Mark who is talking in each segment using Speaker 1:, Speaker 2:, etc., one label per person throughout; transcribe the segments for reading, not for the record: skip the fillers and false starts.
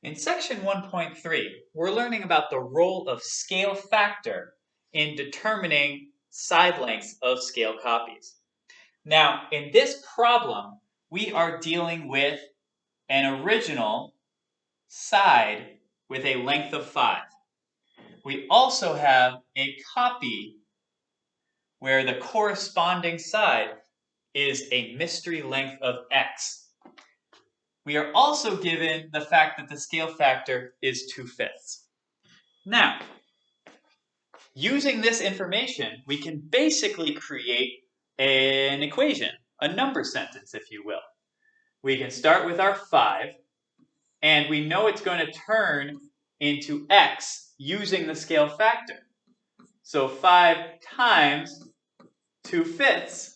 Speaker 1: In section 1.3, we're learning about the role of scale factor in determining side lengths of scale copies. Now, in this problem, we are dealing with an original side with a length of 5. We also have a copy where the corresponding side is a mystery length of x. We are also given the fact that the scale factor is 2/5. Now, using this information, we can basically create an equation, a number sentence, if you will. We can start with our 5, and we know it's going to turn into x using the scale factor. So 5 times 2/5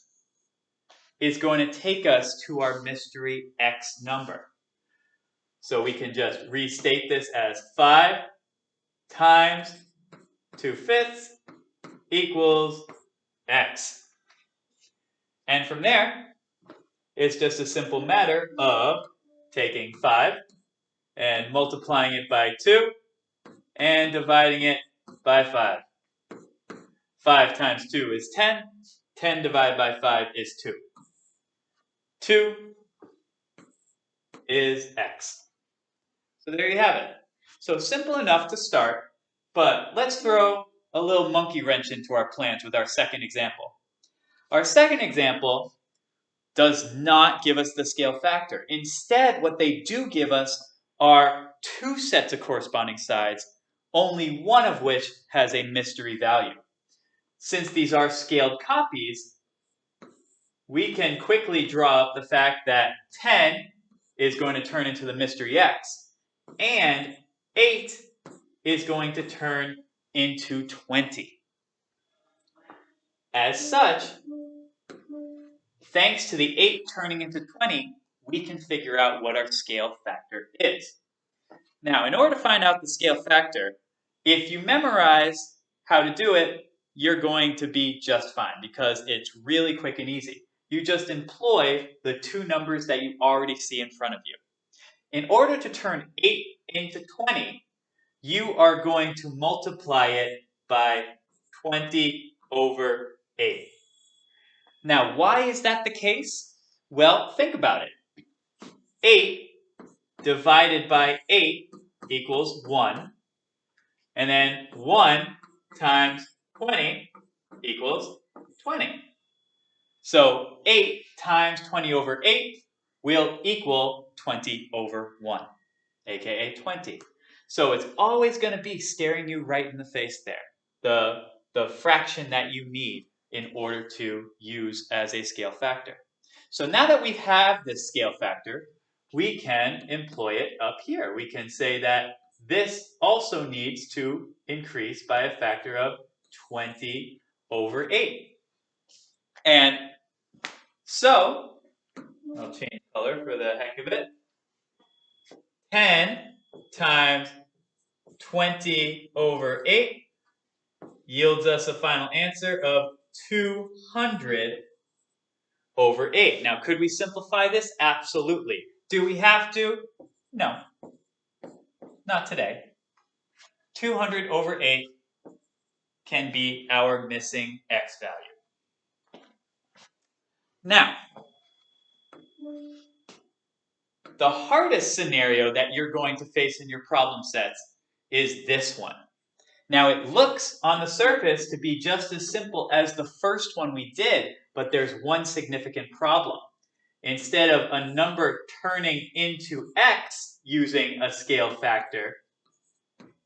Speaker 1: is going to take us to our mystery x number. So we can just restate this as 5 times 2/5 equals x. And from there, it's just a simple matter of taking 5 and multiplying it by 2 and dividing it by 5. 5 times 2 is 10. 10 divided by 5 is 2. 2 is x. So there you have it. So simple enough to start, but let's throw a little monkey wrench into our plans with our second example. Our second example does not give us the scale factor. Instead, what they do give us are 2 sets of corresponding sides, only one of which has a mystery value. Since these are scaled copies, we can quickly draw up the fact that 10 is going to turn into the mystery x, and 8 is going to turn into 20. As such, thanks to the 8 turning into 20, we can figure out what our scale factor is. Now, in order to find out the scale factor, if you memorize how to do it, you're going to be just fine because it's really quick and easy. You just employ the 2 numbers that you already see in front of you. In order to turn 8 into 20, you are going to multiply it by 20 over 8. Now, why is that the case? Well, think about it. 8 divided by 8 equals 1. And then 1 times 20 equals 20. So 8 times 20 over 8 will equal 20 over 1, aka 20. So it's always going to be staring you right in the face there, the fraction that you need in order to use as a scale factor. So now that we have this scale factor, we can employ it up here. We can say that this also needs to increase by a factor of 20 over 8. And so, I'll change color for the heck of it. 10 times 20 over 8 yields us a final answer of 200 over 8. Now, could we simplify this? Absolutely. Do we have to? No. Not today. 200 over 8 can be our missing x value. Now, the hardest scenario that you're going to face in your problem sets is this one. Now, it looks on the surface to be just as simple as the first one we did, but there's one significant problem. Instead of a number turning into x using a scale factor,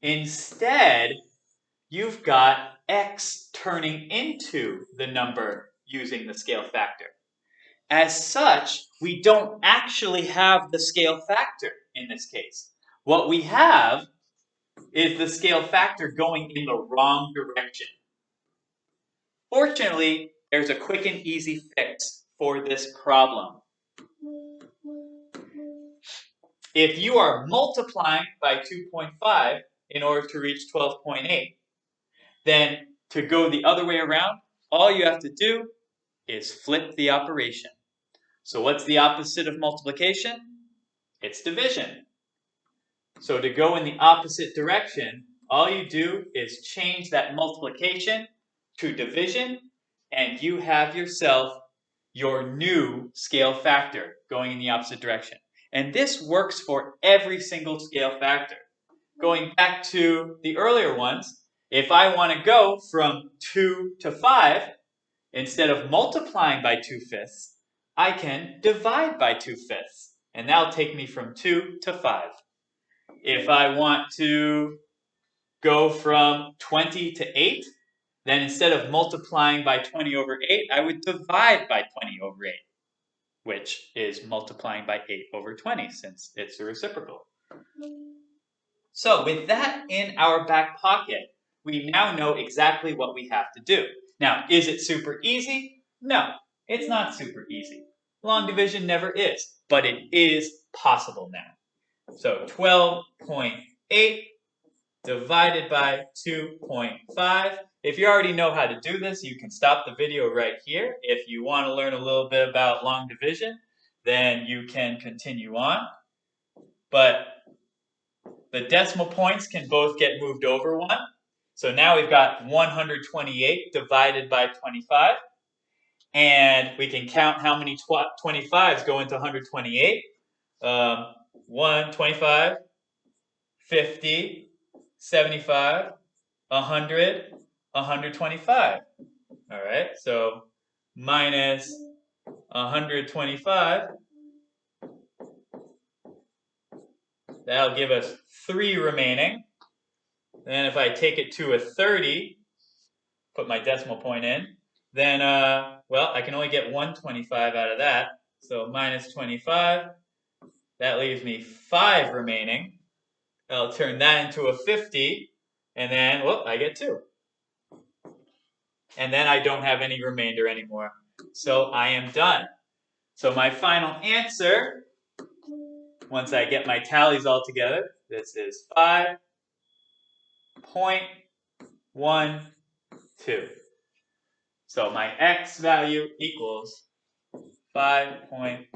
Speaker 1: instead, you've got x turning into the number using the scale factor. As such, we don't actually have the scale factor in this case. What we have is the scale factor going in the wrong direction. Fortunately, there's a quick and easy fix for this problem. If you are multiplying by 2.5 in order to reach 12.8, then to go the other way around, all you have to do is flip the operation. So what's the opposite of multiplication? It's division. So to go in the opposite direction, all you do is change that multiplication to division, and you have yourself your new scale factor going in the opposite direction. And this works for every single scale factor. Going back to the earlier ones, if I want to go from 2 to 5, instead of multiplying by 2/5, I can divide by 2/5, and that'll take me from 2 to 5. If I want to go from 20 to 8, then instead of multiplying by 20 over 8, I would divide by 20 over 8, which is multiplying by 8 over 20 since it's a reciprocal. So with that in our back pocket, we now know exactly what we have to do. Now, is it super easy? No, it's not super easy. Long division never is, but it is possible now. So 12.8 divided by 2.5. If you already know how to do this, you can stop the video right here. If you want to learn a little bit about long division, then you can continue on. But the decimal points can both get moved over 1. So now we've got 128 divided by 25. And we can count how many 25s go into 128. 1, 25, 50, 75, 100, 125. All right, so minus 125. That'll give us 3 remaining. Then if I take it to a 30, put my decimal point in, then, well, I can only get 125 out of that. So minus 25, that leaves me 5 remaining. I'll turn that into a 50, and then, well, I get 2. And then I don't have any remainder anymore. So I am done. So my final answer, once I get my tallies all together, this is 5.12. So my x value equals 5.12.